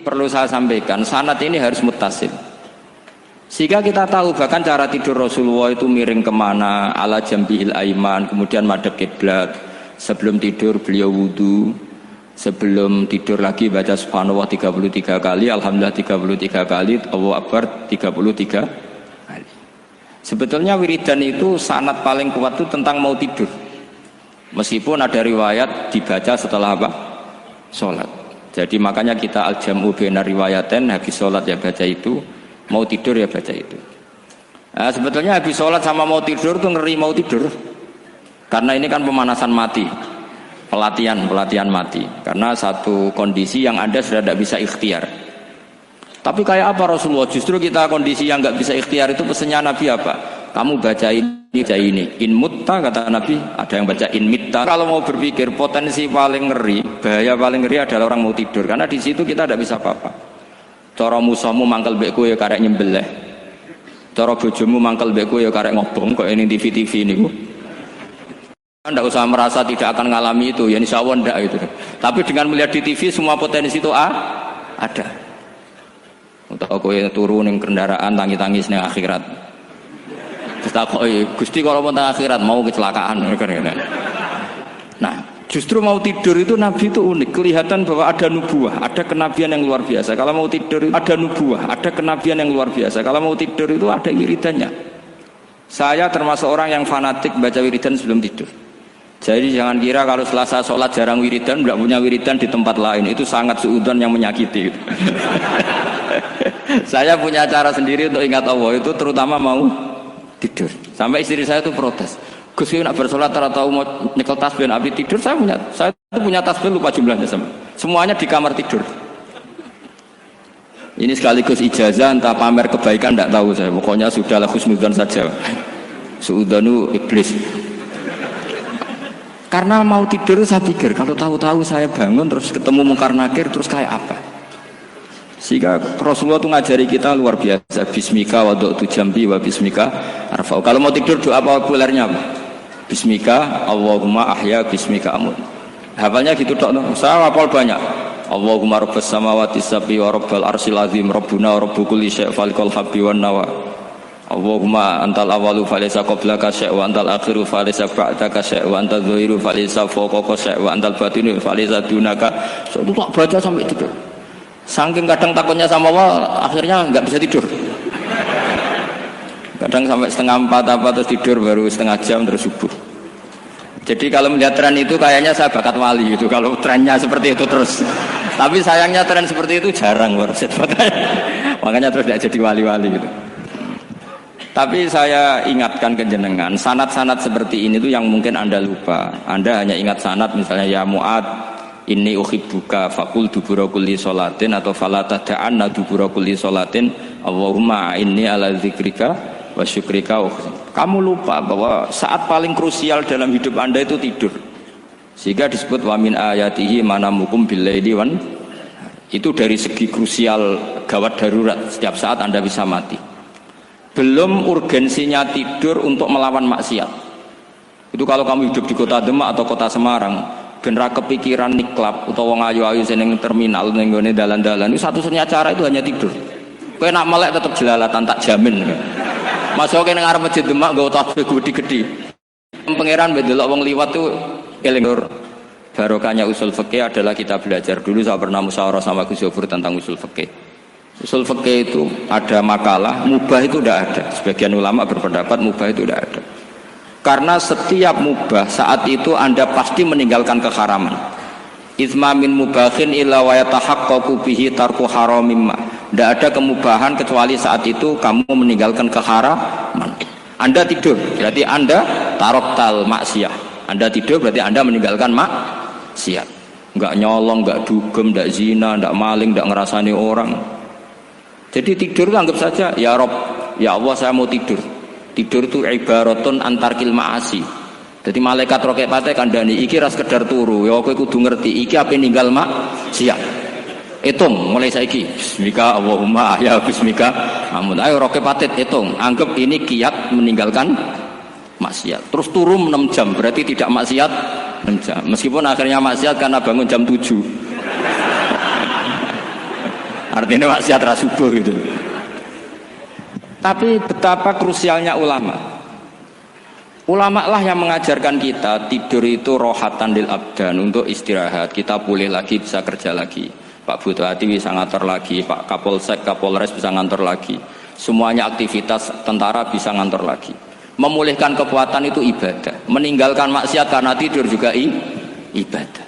perlu saya sampaikan, sanad ini harus muttasil. Sehingga kita tahu bahkan cara tidur Rasulullah itu miring kemana, ala jambihil aiman, kemudian madhab kiblat. Sebelum tidur beliau wudu, sebelum tidur lagi baca subhanallah 33 kali, alhamdulillah 33 kali, Allahu akbar 33 kali. Sebetulnya wiridan itu sanad paling kuat itu tentang mau tidur. Meskipun ada riwayat dibaca setelah apa? Sholat. Jadi makanya kita al-jam'u baina riwayaten, habis sholat ya baca itu, mau tidur ya baca itu. Nah, sebetulnya habis sholat sama mau tidur tuh ngeri mau tidur. Karena ini kan pemanasan mati, pelatihan mati. Karena satu kondisi yang Anda sudah tidak bisa ikhtiar. Tapi kayak apa Rasulullah? Justru kita kondisi yang nggak bisa ikhtiar itu pesannya Nabi apa? Kamu baca ini. In mutta kata Nabi, ada yang baca in mitta. Kalau mau berpikir potensi paling ngeri, bahaya paling ngeri adalah orang mau tidur. Karena di situ kita tidak bisa apa-apa. Cara musuhmu mangkel mbek kowe ya karek nyembelih. Cara bojomu mangkel mbek kowe ya karek ngobong kok ini TV niku. Anda usah merasa tidak akan mengalami itu, ya insya Allah enggak itu. Tapi dengan melihat di TV semua potensi itu ada. Untuk kowe turu ning kendaraan tangi-tangis ning akhirat. Terus takoki, Gusti kalau mau akhirat mau kecelakaan. Nah, justru mau tidur itu Nabi itu unik, kelihatan bahwa ada nubuah, ada kenabian yang luar biasa. Kalau mau tidur itu ada nubuah, ada kenabian yang luar biasa. Kalau mau tidur itu ada wiridannya. Saya termasuk orang yang fanatik baca wiridan sebelum tidur. Jadi jangan kira kalau selasa sholat jarang wiridan, tidak punya wiridan di tempat lain. Itu sangat suudzon yang menyakiti. Saya punya cara sendiri untuk ingat Allah, itu terutama mau tidur. Sampai istri saya itu protes. Gus, nak bersolat tahu mau nyekel tasbih nabi tidur. Saya itu punya tasbih lupa jumlahnya sama. Semuanya di kamar tidur. Ini sekaligus ijazah entah pamer kebaikan tidak tahu saya. Pokoknya sudahlah husnudzon saja. Suudzonu iblis. Karena mau tidur saya pikir kalau tahu-tahu saya bangun terus ketemu mungkar nakir terus kayak apa. Sehingga Rasulullah itu ngajari kita luar biasa. Bismika wadu'tu jambi wa bismika arfa'u. Kalau mau tidur doa populernya apa? Bismika Allahumma ahya bismika amut. Hafalnya gitu dok. Saya hafal banyak. Allahumma rabbas samawati sab'i wa rabbal arsyil azim rabbuna wa rabbu kulli syai' falikal habbi wan nawa. Allahumma antal awalu falaysa qablaka syai' wa antal akhiru falaysa ba'daka syai' wa antal dhahiru falaysa fawqaka syai' wa antal batinu falaysa dunaka. So, itu tak baca sampai tidur. Saking kadang takutnya sama Allah, akhirnya nggak bisa tidur. Kadang sampai 3:30 apa terus tidur baru setengah jam terus subuh. Jadi kalau melihat tren itu kayaknya saya bakat wali gitu. Kalau trennya seperti itu terus. Tapi sayangnya tren seperti itu jarang warset. Makanya terus tidak jadi wali-wali gitu. Tapi saya ingatkan ke jenengan, sanad-sanad seperti ini tuh yang mungkin Anda lupa. Anda hanya ingat sanad misalnya ya Mu'ad, inni uhibbuka faqul dubura kulli sholatin atau fala tada'anna dubura kulli sholatin Allahumma inni ala dzikrika wa syukrika. Kamu lupa bahwa saat paling krusial dalam hidup Anda itu tidur. Sehingga disebut wa min ayatihi manamukum billaili wan. Itu dari segi krusial gawat darurat, setiap saat Anda bisa mati. Belum urgensinya tidur untuk melawan maksiat. Itu kalau kamu hidup di kota Demak atau kota Semarang, bener kepikiran niklap atau wong ayu-ayu seneng terminal ning gone dalan-dalan, itu satu-satunya cara itu hanya tidur. Kowe nak melek tetep jelalatan tak jamin. Masuk ning arep masjid Demak nggo tasbih gede-gede. Pangeran mbek wong liwat tuh eling. Barokahnya usul fikih adalah kita belajar dulu. Saya pernah musyawarah sama Gus Yofur tentang usul fikih. Usul fikih itu ada makalah, mubah itu tidak ada. Sebagian ulama berpendapat mubah itu tidak ada. Karena setiap mubah saat itu Anda pasti meninggalkan keharaman. Itsma min mubahin illa wa yatahaqqaqu bihi tarku haramimma. Tidak ada kemubahan kecuali saat itu kamu meninggalkan keharaman. Anda tidur, berarti Anda taroktal maksiyah. Anda tidur berarti Anda meninggalkan maksiat. Enggak nyolong, enggak dugem, enggak zina, enggak maling, enggak ngerasani orang. Jadi tidur itu anggap saja, ya Rob, ya Allah saya mau tidur. Tidur itu ibaratun antarkil ma'asi. Jadi malaikat roket pate kandani, iki ras sekedar turu, ya aku kudu ngerti, iki apa ninggal siap. Hitung mulai saiki. Bismika Allahumma ya bismika. Amun ayo roket pate hitung, anggap ini kiat meninggalkan maksiat. Terus turun 6 jam, berarti tidak maksiat 6 jam. Meskipun akhirnya maksiat karena bangun jam 7. Artinya maksiat ra subuh gitu. Tapi betapa krusialnya ulama. Ulama lah yang mengajarkan kita tidur itu rohatan lil abdan, untuk istirahat. Kita pulih lagi, bisa kerja lagi. Pak Butuh Hati bisa ngantor lagi, Pak Kapolsek, Kapolres bisa ngantor lagi. Semuanya aktivitas tentara bisa ngantor lagi. Memulihkan kekuatan itu ibadah. Meninggalkan maksiat karena tidur juga ibadah.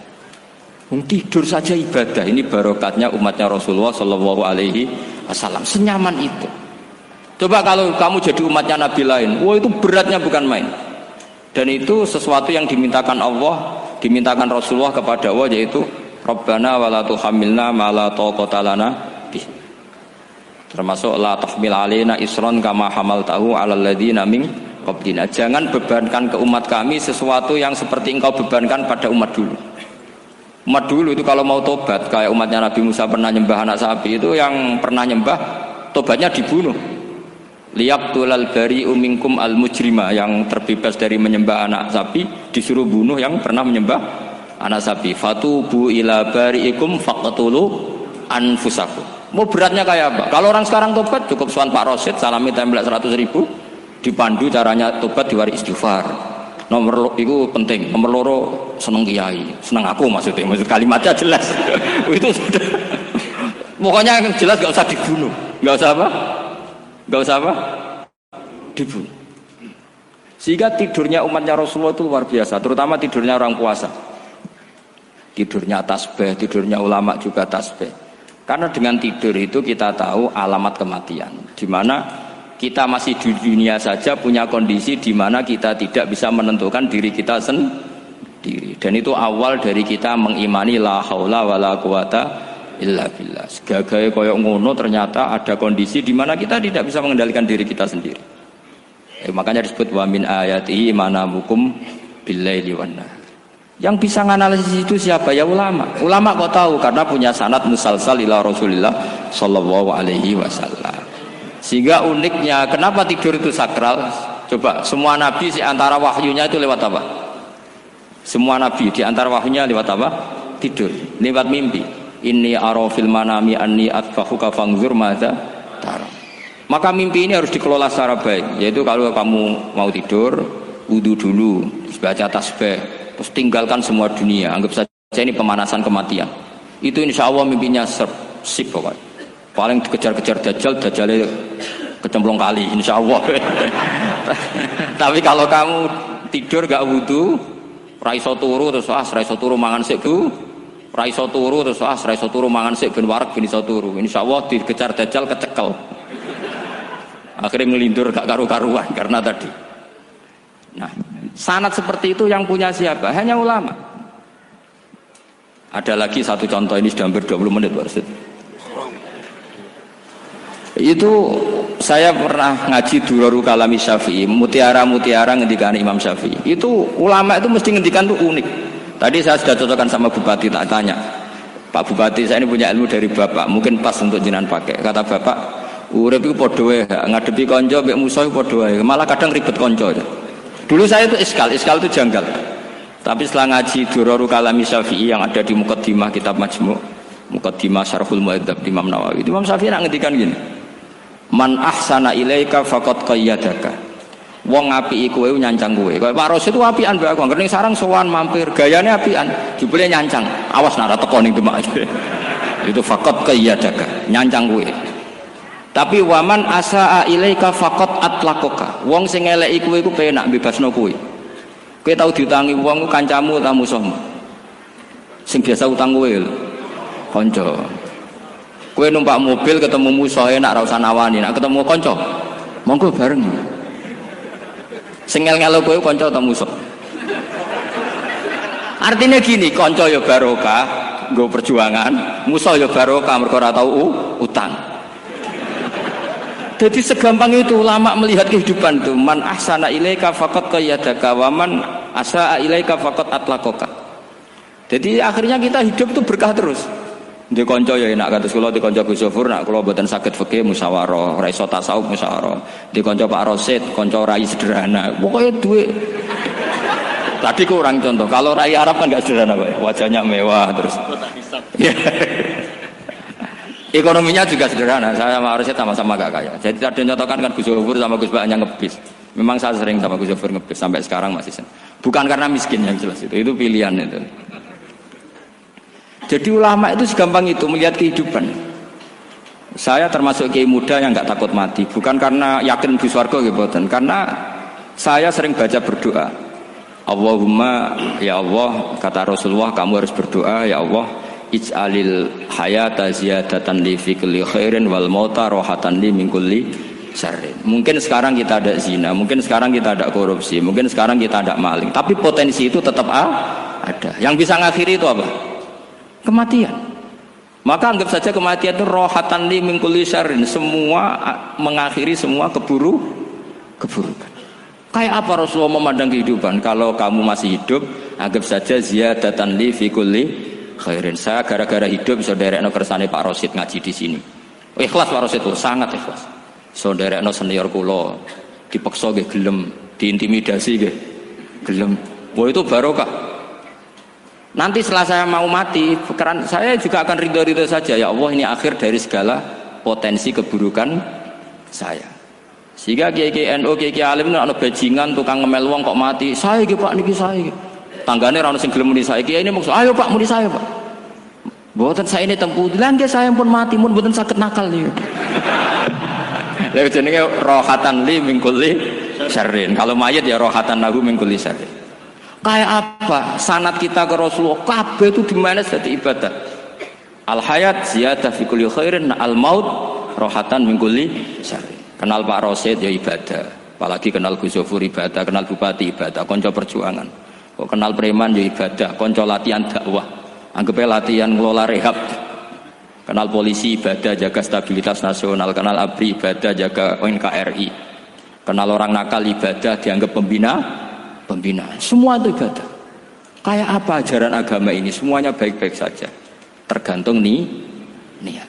Tidur saja ibadah. Ini barokatnya umatnya Rasulullah Shallallahu Alaihi Wasallam. Senyaman itu. Coba kalau kamu jadi umatnya Nabi lain, wah itu beratnya bukan main. Dan itu sesuatu yang dimintakan Allah, dimintakan Rasulullah kepada Allah, yaitu Rabbana wa la tuhammilna ma la taqata lana bih. Termasuk la tahmil alaina isron kama hamaltahu 'alal ladzina min qablina. Jangan bebankan ke umat kami sesuatu yang seperti engkau bebankan pada umat dulu. Umat dulu itu kalau mau tobat, kayak umatnya Nabi Musa pernah nyembah anak sapi, itu yang pernah nyembah tobatnya dibunuh. Liyaqtulal bari'u minkum al mujrima, yang terbebas dari menyembah anak sapi disuruh bunuh yang pernah menyembah anak sapi. Fatubu ila bari'ikum faqtulu anfusakum. Mau beratnya kayak apa? Kalau orang sekarang tobat cukup soal Pak Rosid, salami template 100.000, dipandu caranya tobat, diwari istighfar. Nomor itu penting. Nomor loro seneng kiai, seneng aku maksudnya. Maksud kalimatnya jelas. Itu sudah. Pokoknya yang jelas gak usah dibunuh, gak usah apa? Gak usah apa? Dibunuh. Sehingga tidurnya umatnya Rasulullah itu luar biasa, terutama tidurnya orang puasa. Tidurnya tasbih, tidurnya ulama juga tasbih. Karena dengan tidur itu kita tahu alamat kematian. Di mana kita masih di dunia saja punya kondisi di mana kita tidak bisa menentukan diri kita sendiri. Dan itu awal dari kita mengimani la haula wala quwata illa billah. Segagai koyok ngono ternyata ada kondisi di mana kita tidak bisa mengendalikan diri kita sendiri. Makanya disebut wa min ayatihi manamukum billaili wan nahar. Yang bisa menganalisis itu siapa? Ya ulama. Ulama kok tahu karena punya sanad musalsal ila Rasulillah sallallahu alaihi wasallam. Sehingga uniknya kenapa tidur itu sakral? Coba semua nabi di antara wahyunya itu lewat apa? Semua nabi di antara wahyunya lewat apa? Tidur, lewat mimpi. Inni ara fil manami anni atfahuka fangzur madza tara. Maka mimpi ini harus dikelola secara baik, yaitu kalau kamu mau tidur, wudu dulu, baca tasbih, terus tinggalkan semua dunia, anggap saja ini pemanasan kematian. Itu insya Allah mimpinya sip pokoknya. Paling dikejar-kejar Dajjalnya kecemplung kali, insya Allah. Tapi kalau kamu tidur gak wudu, raiso turu terus raiso turu mangan sik bu. Raiso turu terus raiso turu mangan sik ben wareg ben iso turu. Insyaallah dikejar Dajjal kecekel. Akhirnya ngelindur gak karu-karuan karena tadi. Nah, sanad seperti itu yang punya siapa? Hanya ulama. Ada lagi satu contoh, ini sudah hampir 20 menit Pak Ustaz. Itu saya pernah ngaji Durarul Kalami Syafi'i, mutiara-mutiara ngendikan Imam Syafi'i. Itu ulama itu mesti ngendikan tuh unik. Tadi saya sudah cocokkan sama Bupati, tak tanya, Pak Bupati saya ini punya ilmu dari Bapak, mungkin pas untuk jenengan pakai. Kata Bapak, urip itu padha wae, ngadepi konco mbek musuh padha wae, malah kadang ribet konco. Dulu saya itu iskal itu janggal. Tapi setelah ngaji Durarul Kalami Syafi'i yang ada di Muqaddimah kitab Majmu', Muqaddimah Syarhul Mu'adzab Imam Nawawi. Imam Syafi'i nak ngendikan gini, man ahsana ilaika faqad qayyadaka. Wong apiki kowe nyancang kowe. Kaya Pak Rosid itu apian mbak aku. Ngerti sarang sowan mampir, gayane apian. Jebule nyancang. Awas nak ra teko ning Demak. Itu faqat qayyadaka, nyancang kowe. Tapi waman asaa ilaika faqat atlaqaka. Wong sing eleki kowe iku penak bebasno kowe. Kowe tau diutangi wong ku kancamu ta musuhmu? Sing biasa utang kowe lho. Kanca. Kowe numpak mobil ketemu musuh enak ra usah nawani, nak ketemu kanca monggo bareng. Sengel ngelo kowe kanca atau musuh. Artinya gini, kanca ya barokah, nggo perjuangan, musuh ya barokah mergo ora tau utang. Jadi segampang itu ulama melihat kehidupan tuh. Man ahsana ilaika faqad qayyadaka wa man asaa ilaika faqad atlaqaka. Jadi akhirnya kita hidup tuh berkah terus. Di konco ya enak kados kula di konco Gus Zofur nak kula mboten saged fikih musyawarah, ra iso tasawuf musyawarah. Di konco Pak Rosid, konco rai sederhana. Pokoknya duit. Tadi kurang contoh. Kalau rai Arab kan enggak sederhana, Pak. Wajahnya mewah terus. Ya. Ekonominya juga sederhana. Saya sama Arsyad sama-sama gak kaya. Jadi ada nyontokan kan Gus Zofur sama Gus Baknya ngebis. Memang saya sering sama Gus Zofur ngebis sampai sekarang masih sering. Bukan karena miskin yang jelas itu pilihan itu. Jadi ulama itu segampang itu melihat kehidupan. Saya termasuk kiai muda yang nggak takut mati, bukan karena yakin di surga gitu, karena saya sering baca berdoa. Allahumma ya Allah, kata Rasulullah, kamu harus berdoa ya Allah, ij'alil hayata ziyadatan li fi kulli khairin wal mauta rohatan li min kulli syarrin. Mungkin sekarang kita ada zina, mungkin sekarang kita ada korupsi, mungkin sekarang kita ada maling, tapi potensi itu tetap ada. Yang bisa ngakhiri itu apa? Kematian. Maka anggap saja kematian itu rohatan li min kulli syarrin, semua mengakhiri semua keburukan. Kayak apa Rasulullah memandang kehidupan? Kalau kamu masih hidup, anggap saja ziyadatan li fi kulli khairin. Saya gara-gara hidup bisa derekno kersane Pak Rosid ngaji di sini. Ikhlas Pak Rosid itu sangat ikhlas. So derekno senior kula dipaksa nggih gelem, diintimidasi nggih gelem. Wah itu barokah. Nanti setelah saya mau mati, saya juga akan ridho-ridho saja. Ya Allah, ini akhir dari segala potensi keburukan saya. Sehingga kiai-kiai NU, kiai-kiai alim ana bajingan tukang ngemel wong kok mati. Saya iki Pak niki saya. Tanggane ra ono sing gelem muni saya. Kiai ini maksud, "Ayo Pak muni saya, Pak." Mboten saya ini tempu. Lah nggih saya pun mati mun mboten saged nakal niku. Lha jenenge rohatan li min kulli syarrin. Kalau mayit ya rohatan lahu min kulli syarrin. Kayak apa sanad kita ke Rasulullah kabeh itu dimana jadi ibadah. Al hayat ziyadah fi kulli khairin, al maut rohatan min kulli syarrin. Kenal Pak Rosid ya ibadah, apalagi kenal Gus Zofur ibadah, kenal Bupati ibadah, konco perjuangan. Kok kenal preman ya ibadah, konco latihan dakwah, anggapnya latihan ngelola rehab. Kenal polisi ibadah, jaga stabilitas nasional, kenal ABRI ibadah, jaga NKRI. Kenal orang nakal ibadah, dianggap pembina. Semua itu ibadah. Kayak apa ajaran agama ini? Semuanya baik-baik saja, tergantung niat.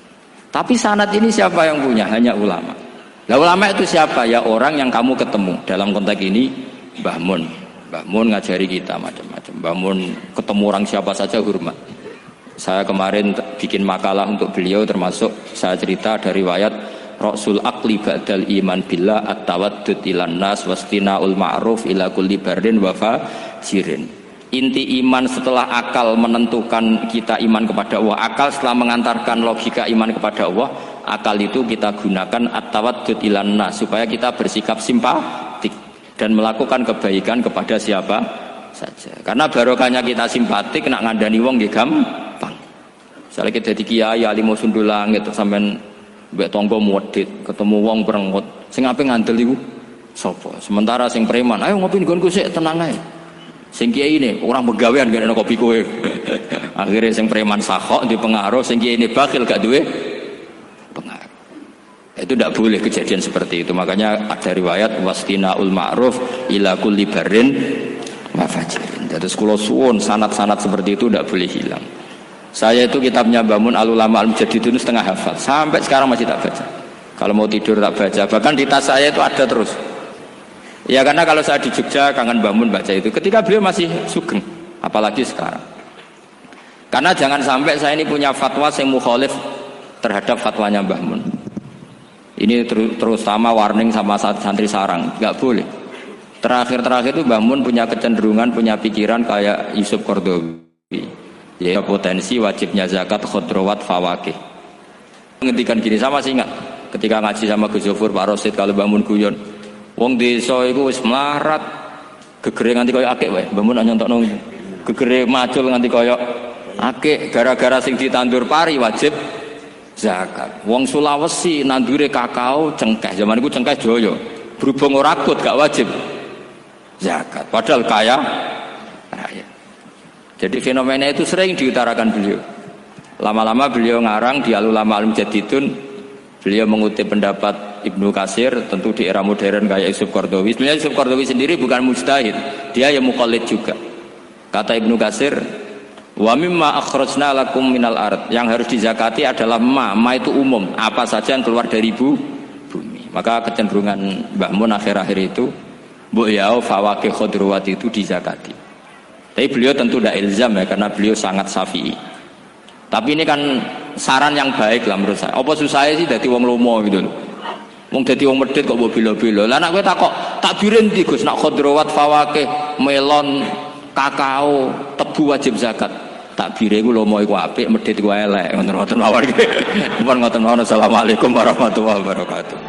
Tapi sanad ini siapa yang punya? Hanya ulama. Nah ulama itu siapa? Ya orang yang kamu ketemu. Dalam konteks ini Mbah Mun. Mbah Mun ngajari kita macam-macam. Mbah Mun ketemu orang siapa saja hormat. Saya kemarin bikin makalah untuk beliau, termasuk saya cerita dari riwayat Rasul Aqli ba'dal iman billah at-tawaddud ilan nas wastina'ul ma'ruf ila kulli barin wa fajirin. Inti iman setelah akal menentukan kita iman kepada Allah, akal setelah mengantarkan logika iman kepada Allah, akal itu kita gunakan at-tawaddud ilan nas supaya kita bersikap simpatik dan melakukan kebaikan kepada siapa saja. Karena barokahnya kita simpatik nak ngandani wong nggih gampang. Misalnya kita di kiai alim sundul langit sampean mbek tangga muwedhit, ketemu wong perengut, sing ape ngandel iku sapa? Sementara sing preman, ayo ngopi nggonku sik tenang ae. Sing kiai ini orang begawean gak ada kopi kowe. Akhirnya sing preman sakok di pengaruh, sing kiai ini bakil gak duwe pengaruh. Itu tidak boleh kejadian seperti itu. Makanya ada riwayat wastinaul ma'ruf ila kulli barin wa fajirin. Jadi kula suwun sanad-sanad seperti itu tidak boleh hilang. Saya itu kitabnya Mbah Mun Al-Ulama Al-Mujaddidun setengah hafal. Sampai sekarang masih tak baca. Kalau mau tidur tak baca. Bahkan di tas saya itu ada terus. Ya karena kalau saya di Jogja kangen Mbah Mun baca itu ketika beliau masih sugeng, apalagi sekarang. Karena jangan sampai saya ini punya fatwa yang mukhalif terhadap fatwanya Mbah Mun. Ini terutama warning sama santri sarang, nggak boleh. Terakhir itu Mbah Mun punya kecenderungan, punya pikiran kayak Yusuf Qaradawi. Ya potensi wajibnya zakat khodrowat fawakih. Ngendikan gini sama sih ingat ketika ngaji sama Gus Zofur Pak Rosid kalau Mbah Mun guyon. Wong desa iku wis melarat, gegere nganti kaya akik wae. Mbah Mun nyontokno gegere macul nganti kaya akik gara-gara sing ditandur pari wajib zakat. Wong Sulawesi nandure kakao cengkeh, zaman iku cengkeh Jaya. Berhubung ora akut gak wajib zakat. Padahal kaya raya. Jadi fenomena itu sering diutarakan beliau. Lama-lama beliau ngarang di Al-Ulama Al-Mujaddidun, beliau mengutip pendapat Ibnu Katsir, tentu di era modern kayak Yusuf Qaradawi. Sebenarnya Yusuf Qaradawi sendiri bukan mujtahid, dia yang muqallid juga. Kata Ibnu Katsir, wa mimma akhrajna lakum minal ard, yang harus dizakati adalah ma itu umum, apa saja yang keluar dari bumi. Maka kecenderungan Mbah Mun akhir-akhir itu mbok yao fawakih khodrowat itu dizakati. Tapi beliau tentu tidak ilzam ya, karena beliau sangat syafi'i. Tapi ini kan saran yang baik lah menurut saya. Apa susahnya sih dadi wong lomo gitu loh. Wong dadi wong medhit kok mbok bela-bela. Lah nek kowe takok takbire ndi Gus? Nak khadrawat fawakih, melon, kakao, tebu wajib zakat. Takbire iku lomo iku apik, medhit iku elek. Ngoten mawon. Mun ngoten mawon. Assalamualaikum warahmatullahi wabarakatuh.